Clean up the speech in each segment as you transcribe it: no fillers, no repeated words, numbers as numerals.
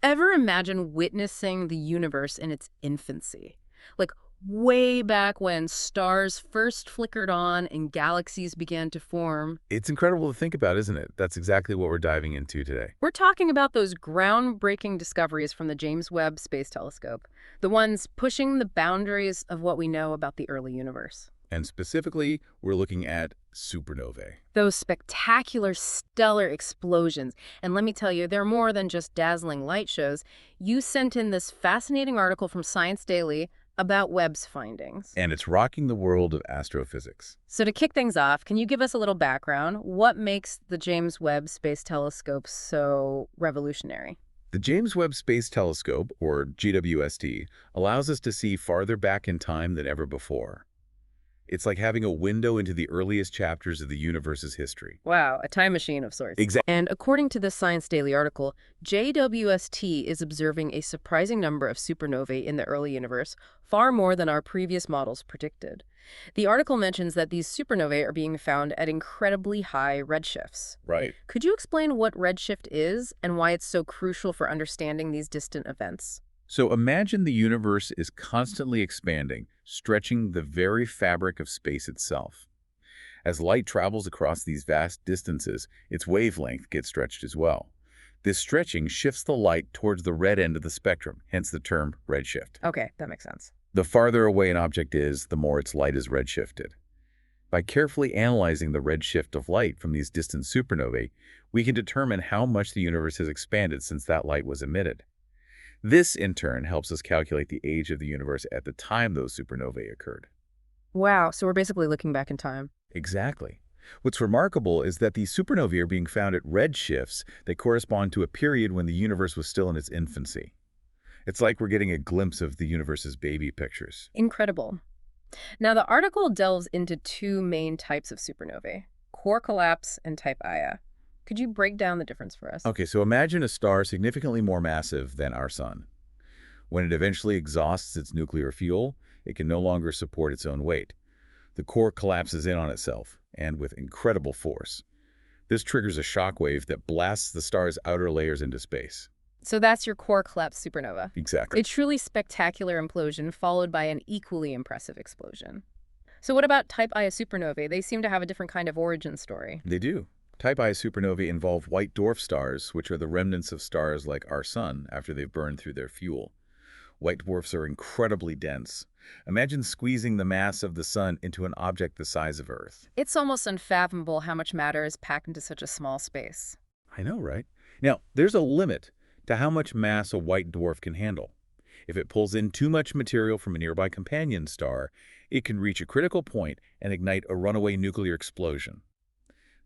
Ever imagine witnessing the universe in its infancy? Like way back when stars first flickered on and galaxies began to form. It's incredible to think about, isn't it? That's exactly what we're diving into today. We're talking about those groundbreaking discoveries from the James Webb Space Telescope, the ones pushing the boundaries of what we know about the early universe. And specifically, we're looking at supernovae. Those spectacular stellar explosions. And let me tell you, they're more than just dazzling light shows. You sent in this fascinating article from Science Daily about Webb's findings. And it's rocking the world of astrophysics. So to kick things off, can you give us a little background? What makes the James Webb Space Telescope so revolutionary? The James Webb Space Telescope, or JWST, allows us to see farther back in time than ever before. It's like having a window into the earliest chapters of the universe's history. Wow, a time machine of sorts. Exactly. And according to the Science Daily article, JWST is observing a surprising number of supernovae in the early universe, far more than our previous models predicted. The article mentions that these supernovae are being found at incredibly high redshifts. Right. Could you explain what redshift is and why it's so crucial for understanding these distant events? So imagine the universe is constantly expanding, stretching the very fabric of space itself. As light travels across these vast distances, its wavelength gets stretched as well. This stretching shifts the light towards the red end of the spectrum, hence the term redshift. Okay, that makes sense. The farther away an object is, the more its light is redshifted. By carefully analyzing the redshift of light from these distant supernovae, we can determine how much the universe has expanded since that light was emitted. This, in turn, helps us calculate the age of the universe at the time those supernovae occurred. Wow, so we're basically looking back in time. Exactly. What's remarkable is that these supernovae are being found at redshifts that correspond to a period when the universe was still in its infancy. It's like we're getting a glimpse of the universe's baby pictures. Incredible. Now, the article delves into two main types of supernovae, core collapse and type Ia. Could you break down the difference for us? Okay, so imagine a star significantly more massive than our sun. When it eventually exhausts its nuclear fuel, it can no longer support its own weight. The core collapses in on itself, and with incredible force. This triggers a shock wave that blasts the star's outer layers into space. So that's your core collapse supernova. Exactly. A truly spectacular implosion followed by an equally impressive explosion. So what about type Ia supernovae? They seem to have a different kind of origin story. They do. Type I supernovae involve white dwarf stars, which are the remnants of stars like our sun after they've burned through their fuel. White dwarfs are incredibly dense. Imagine squeezing the mass of the sun into an object the size of Earth. It's almost unfathomable how much matter is packed into such a small space. I know, right? Now, there's a limit to how much mass a white dwarf can handle. If it pulls in too much material from a nearby companion star, it can reach a critical point and ignite a runaway nuclear explosion.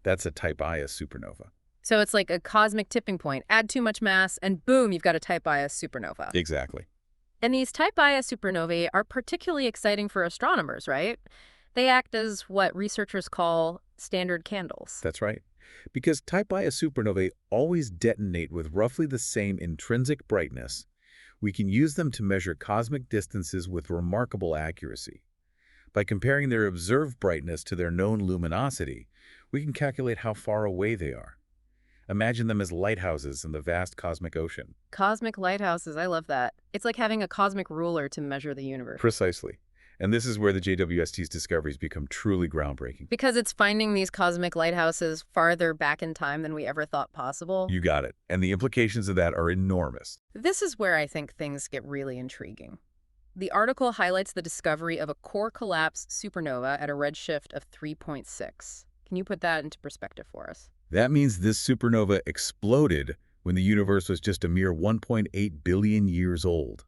That's a type Ia supernova. So it's like a cosmic tipping point. Add too much mass, and boom, you've got a type Ia supernova. Exactly. And these type Ia supernovae are particularly exciting for astronomers, right? They act as what researchers call standard candles. That's right. Because type Ia supernovae always detonate with roughly the same intrinsic brightness, we can use them to measure cosmic distances with remarkable accuracy. By comparing their observed brightness to their known luminosity, we can calculate how far away they are. Imagine them as lighthouses in the vast cosmic ocean. Cosmic lighthouses, I love that. It's like having a cosmic ruler to measure the universe. Precisely. And this is where the JWST's discoveries become truly groundbreaking. Because it's finding these cosmic lighthouses farther back in time than we ever thought possible. You got it. And the implications of that are enormous. This is where I think things get really intriguing. The article highlights the discovery of a core collapse supernova at a redshift of 3.6. Can you put that into perspective for us? That means this supernova exploded when the universe was just a mere 1.8 billion years old.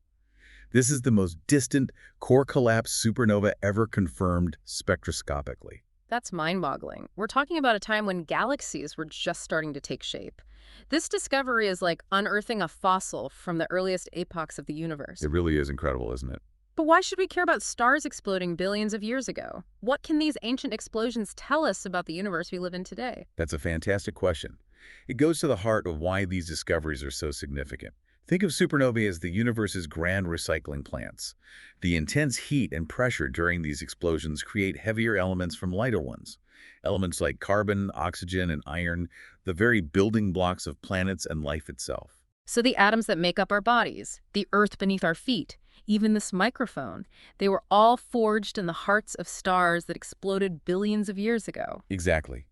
This is the most distant core collapse supernova ever confirmed spectroscopically. That's mind-boggling. We're talking about a time when galaxies were just starting to take shape. This discovery is like unearthing a fossil from the earliest epochs of the universe. It really is incredible, isn't it? But why should we care about stars exploding billions of years ago? What can these ancient explosions tell us about the universe we live in today? That's a fantastic question. It goes to the heart of why these discoveries are so significant. Think of supernovae as the universe's grand recycling plants. The intense heat and pressure during these explosions create heavier elements from lighter ones. Elements like carbon, oxygen, and iron, the very building blocks of planets and life itself. So the atoms that make up our bodies, the earth beneath our feet, even this microphone, they were all forged in the hearts of stars that exploded billions of years ago. Exactly.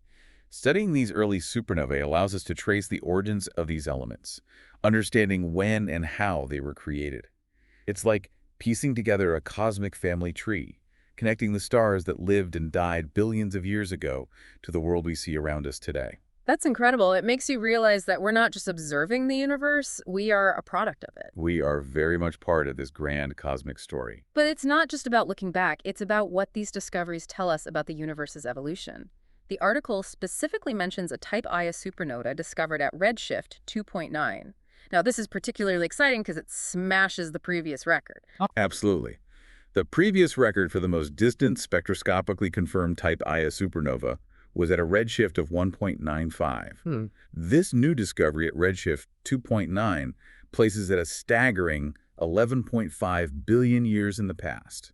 Studying these early supernovae allows us to trace the origins of these elements, understanding when and how they were created. It's like piecing together a cosmic family tree, connecting the stars that lived and died billions of years ago to the world we see around us today. That's incredible. It makes you realize that we're not just observing the universe, we are a product of it. We are very much part of this grand cosmic story. But it's not just about looking back, it's about what these discoveries tell us about the universe's evolution. The article specifically mentions a Type Ia supernova discovered at redshift 2.9. Now, this is particularly exciting because it smashes the previous record. Absolutely. The previous record for the most distant spectroscopically confirmed Type Ia supernova was at a redshift of 1.95. This new discovery at redshift 2.9 places it a staggering 11.5 billion years in the past.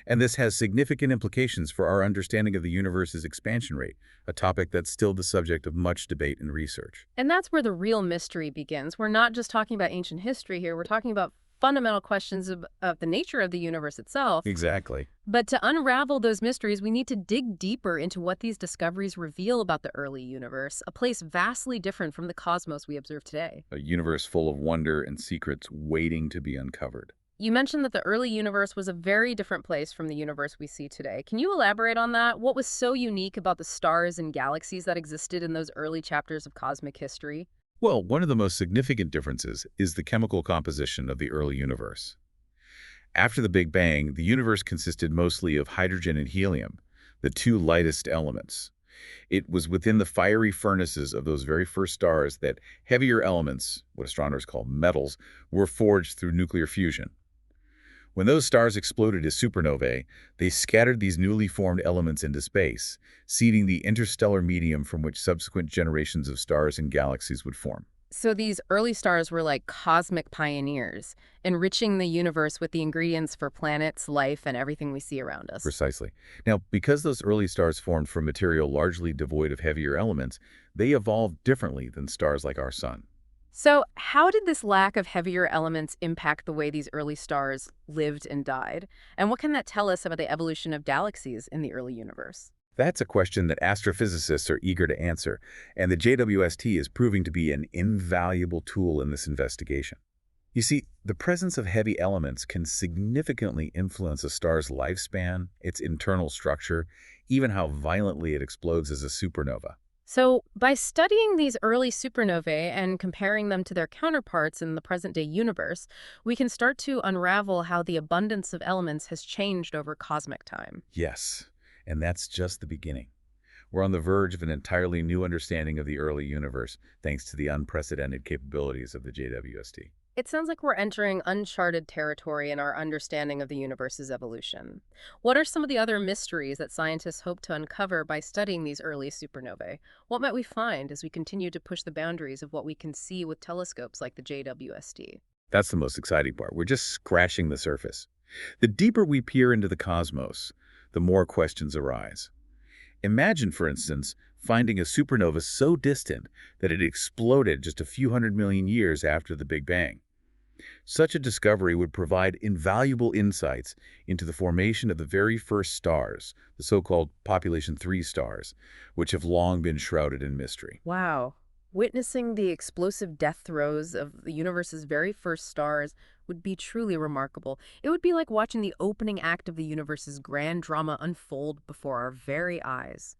And this has significant implications for our understanding of the universe's expansion rate, a topic that's still the subject of much debate and research. And that's where the real mystery begins. We're not just talking about ancient history here, we're talking about fundamental questions of the nature of the universe itself. Exactly. But to unravel those mysteries, we need to dig deeper into what these discoveries reveal about the early universe, a place vastly different from the cosmos we observe today. A universe full of wonder and secrets waiting to be uncovered. You mentioned that the early universe was a very different place from the universe we see today. Can you elaborate on that? What was so unique about the stars and galaxies that existed in those early chapters of cosmic history? Well, one of the most significant differences is the chemical composition of the early universe. After the Big Bang, the universe consisted mostly of hydrogen and helium, the two lightest elements. It was within the fiery furnaces of those very first stars that heavier elements, what astronomers call metals, were forged through nuclear fusion. When those stars exploded as supernovae, they scattered these newly formed elements into space, seeding the interstellar medium from which subsequent generations of stars and galaxies would form. So these early stars were like cosmic pioneers, enriching the universe with the ingredients for planets, life, and everything we see around us. Precisely. Now, because those early stars formed from material largely devoid of heavier elements, they evolved differently than stars like our Sun. So how did this lack of heavier elements impact the way these early stars lived and died? And what can that tell us about the evolution of galaxies in the early universe? That's a question that astrophysicists are eager to answer, and the JWST is proving to be an invaluable tool in this investigation. You see, the presence of heavy elements can significantly influence a star's lifespan, its internal structure, even how violently it explodes as a supernova. So by studying these early supernovae and comparing them to their counterparts in the present-day universe, we can start to unravel how the abundance of elements has changed over cosmic time. Yes, and that's just the beginning. We're on the verge of an entirely new understanding of the early universe, thanks to the unprecedented capabilities of the JWST. It sounds like we're entering uncharted territory in our understanding of the universe's evolution. What are some of the other mysteries that scientists hope to uncover by studying these early supernovae? What might we find as we continue to push the boundaries of what we can see with telescopes like the JWST? That's the most exciting part. We're just scratching the surface. The deeper we peer into the cosmos, the more questions arise. Imagine, for instance, finding a supernova so distant that it exploded just a few 100 million years after the Big Bang. Such a discovery would provide invaluable insights into the formation of the very first stars, the so-called population 3 stars, which have long been shrouded in mystery. Wow. Witnessing the explosive death throes of the universe's very first stars would be truly remarkable. It would be like watching the opening act of the universe's grand drama unfold before our very eyes.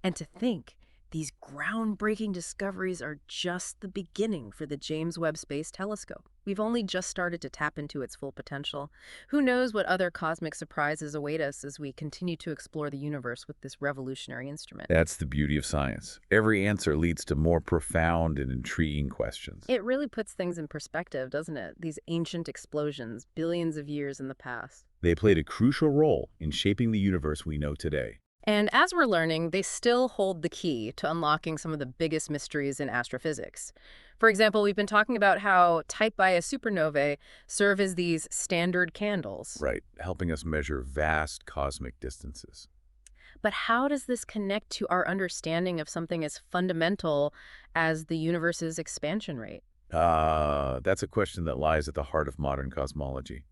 And to think, these groundbreaking discoveries are just the beginning for the James Webb Space Telescope. We've only just started to tap into its full potential. Who knows what other cosmic surprises await us as we continue to explore the universe with this revolutionary instrument. That's the beauty of science. Every answer leads to more profound and intriguing questions. It really puts things in perspective, doesn't it? These ancient explosions, billions of years in the past. They played a crucial role in shaping the universe we know today. And as we're learning, they still hold the key to unlocking some of the biggest mysteries in astrophysics. For example, we've been talking about how Type Ia supernovae serve as these standard candles. Right, helping us measure vast cosmic distances. But how does this connect to our understanding of something as fundamental as the universe's expansion rate? That's a question that lies at the heart of modern cosmology.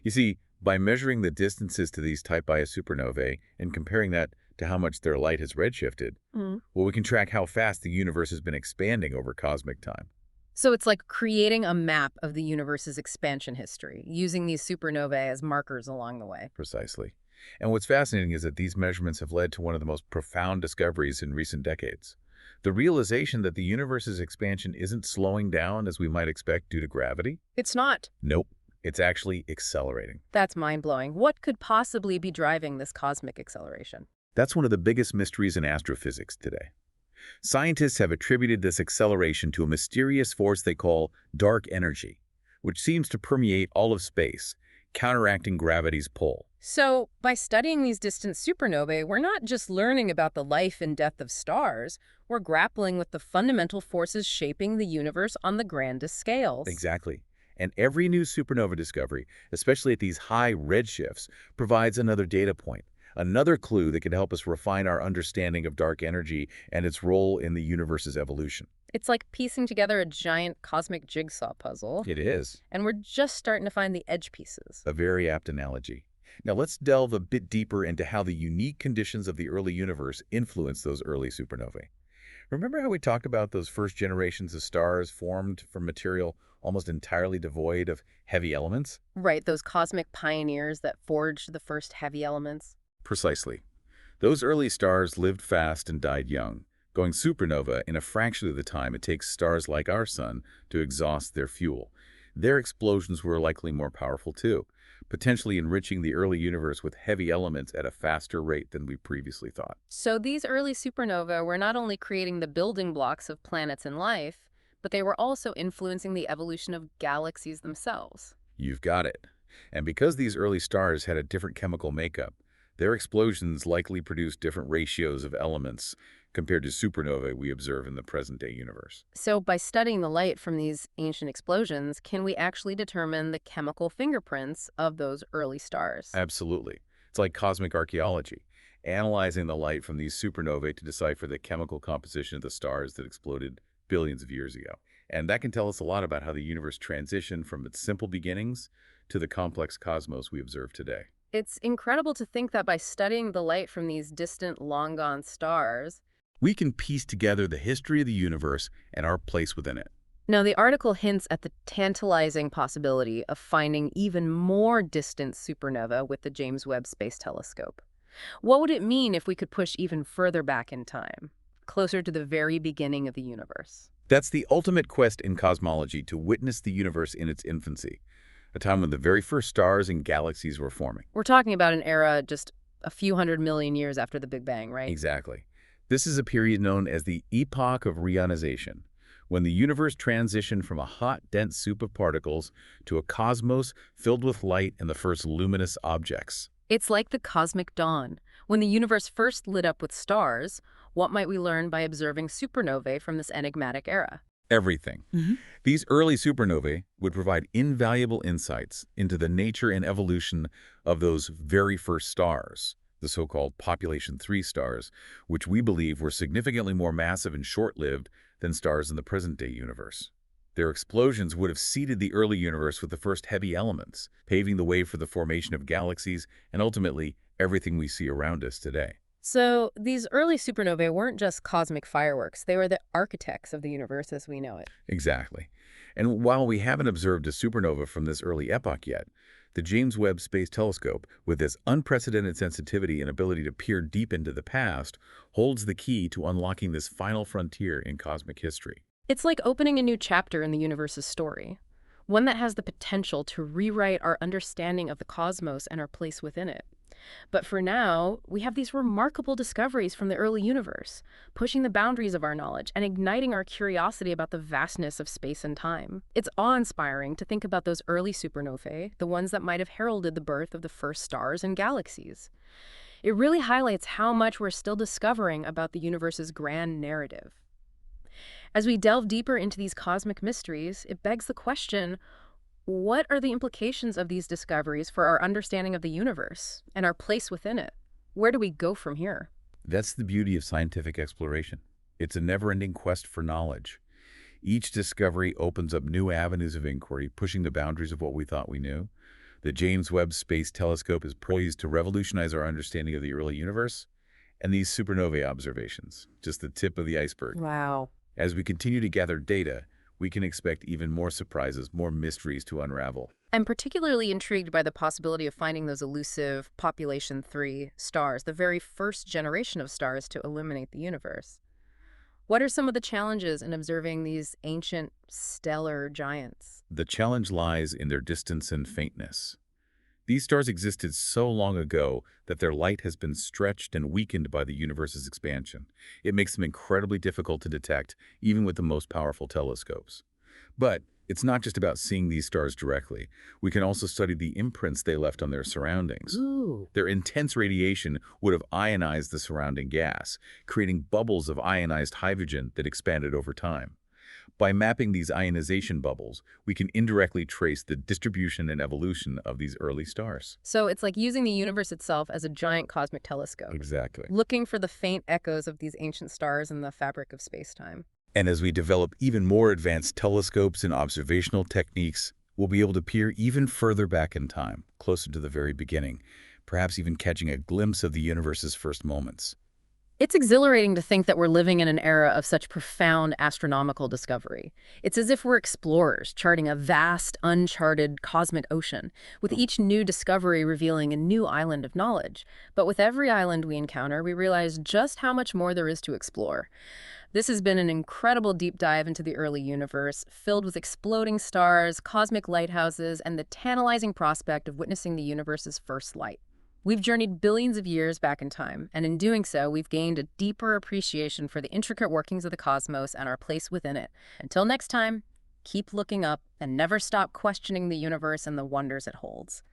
You see, by measuring the distances to these Type Ia supernovae and comparing that to how much their light has redshifted, Mm. well, we can track how fast the universe has been expanding over cosmic time. So it's like creating a map of the universe's expansion history, using these supernovae as markers along the way. Precisely. And what's fascinating is that these measurements have led to one of the most profound discoveries in recent decades. The realization that the universe's expansion isn't slowing down as we might expect due to gravity. It's not. Nope. It's actually accelerating. That's mind-blowing. What could possibly be driving this cosmic acceleration? That's one of the biggest mysteries in astrophysics today. Scientists have attributed this acceleration to a mysterious force they call dark energy, which seems to permeate all of space, counteracting gravity's pull. So, by studying these distant supernovae, we're not just learning about the life and death of stars, we're grappling with the fundamental forces shaping the universe on the grandest scales. Exactly. And every new supernova discovery, especially at these high redshifts, provides another data point, another clue that can help us refine our understanding of dark energy and its role in the universe's evolution. It's like piecing together a giant cosmic jigsaw puzzle, It is and we're just starting to find the edge pieces. a very apt analogy. Now let's delve a bit deeper into how the unique conditions of the early universe influence those early supernovae. Remember how we talked about those first generations of stars formed from material almost entirely devoid of heavy elements? Right, those cosmic pioneers that forged the first heavy elements. Precisely. Those early stars lived fast and died young, going supernova in a fraction of the time it takes stars like our sun to exhaust their fuel. Their explosions were likely more powerful too, potentially enriching the early universe with heavy elements at a faster rate than we previously thought. So these early supernovae were not only creating the building blocks of planets and life, but they were also influencing the evolution of galaxies themselves. You've got it. And because these early stars had a different chemical makeup, their explosions likely produced different ratios of elements compared to supernovae we observe in the present-day universe. So by studying the light from these ancient explosions, can we actually determine the chemical fingerprints of those early stars? Absolutely. It's like cosmic archaeology, analyzing the light from these supernovae to decipher the chemical composition of the stars that exploded billions of years ago. And that can tell us a lot about how the universe transitioned from its simple beginnings to the complex cosmos we observe today. It's incredible to think that by studying the light from these distant, long-gone stars. We can piece together the history of the universe and our place within it. Now, the article hints at the tantalizing possibility of finding even more distant supernova with the James Webb Space Telescope. What would it mean if we could push even further back in time, closer to the very beginning of the universe? That's the ultimate quest in cosmology, to witness the universe in its infancy, a time when the very first stars and galaxies were forming. We're talking about an era just a few 100 million years after the Big Bang, right? Exactly. This is a period known as the epoch of reionization, when the universe transitioned from a hot, dense soup of particles to a cosmos filled with light and the first luminous objects. It's like the cosmic dawn. When the universe first lit up with stars, what might we learn by observing supernovae from this enigmatic era? Everything. These early supernovae would provide invaluable insights into the nature and evolution of those very first stars, the so-called population 3 stars, which we believe were significantly more massive and short-lived than stars in the present-day universe. Their explosions would have seeded the early universe with the first heavy elements, paving the way for the formation of galaxies and ultimately everything we see around us today. So these early supernovae weren't just cosmic fireworks. They were the architects of the universe as we know it. Exactly. And while we haven't observed a supernova from this early epoch yet, the James Webb Space Telescope, with its unprecedented sensitivity and ability to peer deep into the past, holds the key to unlocking this final frontier in cosmic history. It's like opening a new chapter in the universe's story, one that has the potential to rewrite our understanding of the cosmos and our place within it. But for now, we have these remarkable discoveries from the early universe, pushing the boundaries of our knowledge and igniting our curiosity about the vastness of space and time. It's awe-inspiring to think about those early supernovae, the ones that might have heralded the birth of the first stars and galaxies. It really highlights how much we're still discovering about the universe's grand narrative. As we delve deeper into these cosmic mysteries, it begs the question, what are the implications of these discoveries for our understanding of the universe and our place within it? Where do we go from here? That's the beauty of scientific exploration. It's a never-ending quest for knowledge. Each discovery opens up new avenues of inquiry, pushing the boundaries of what we thought we knew. The James Webb Space Telescope is poised to revolutionize our understanding of the early universe, and these supernovae observations, just the tip of the iceberg. Wow. As we continue to gather data, we can expect even more surprises, more mysteries to unravel. I'm particularly intrigued by the possibility of finding those elusive population 3 stars, the very first generation of stars to illuminate the universe. What are some of the challenges in observing these ancient stellar giants? The challenge lies in their distance and faintness. These stars existed so long ago that their light has been stretched and weakened by the universe's expansion. It makes them incredibly difficult to detect, even with the most powerful telescopes. But it's not just about seeing these stars directly. We can also study the imprints they left on their surroundings. Ooh. Their intense radiation would have ionized the surrounding gas, creating bubbles of ionized hydrogen that expanded over time. By mapping these ionization bubbles, we can indirectly trace the distribution and evolution of these early stars. So it's like using the universe itself as a giant cosmic telescope, Exactly. looking for the faint echoes of these ancient stars in the fabric of space-time. And as we develop even more advanced telescopes and observational techniques, we'll be able to peer even further back in time, closer to the very beginning, perhaps even catching a glimpse of the universe's first moments. It's exhilarating to think that we're living in an era of such profound astronomical discovery. It's as if we're explorers charting a vast, uncharted cosmic ocean, with each new discovery revealing a new island of knowledge. But with every island we encounter, we realize just how much more there is to explore. This has been an incredible deep dive into the early universe, filled with exploding stars, cosmic lighthouses, and the tantalizing prospect of witnessing the universe's first light. We've journeyed billions of years back in time, and in doing so, we've gained a deeper appreciation for the intricate workings of the cosmos and our place within it. Until next time, keep looking up and never stop questioning the universe and the wonders it holds.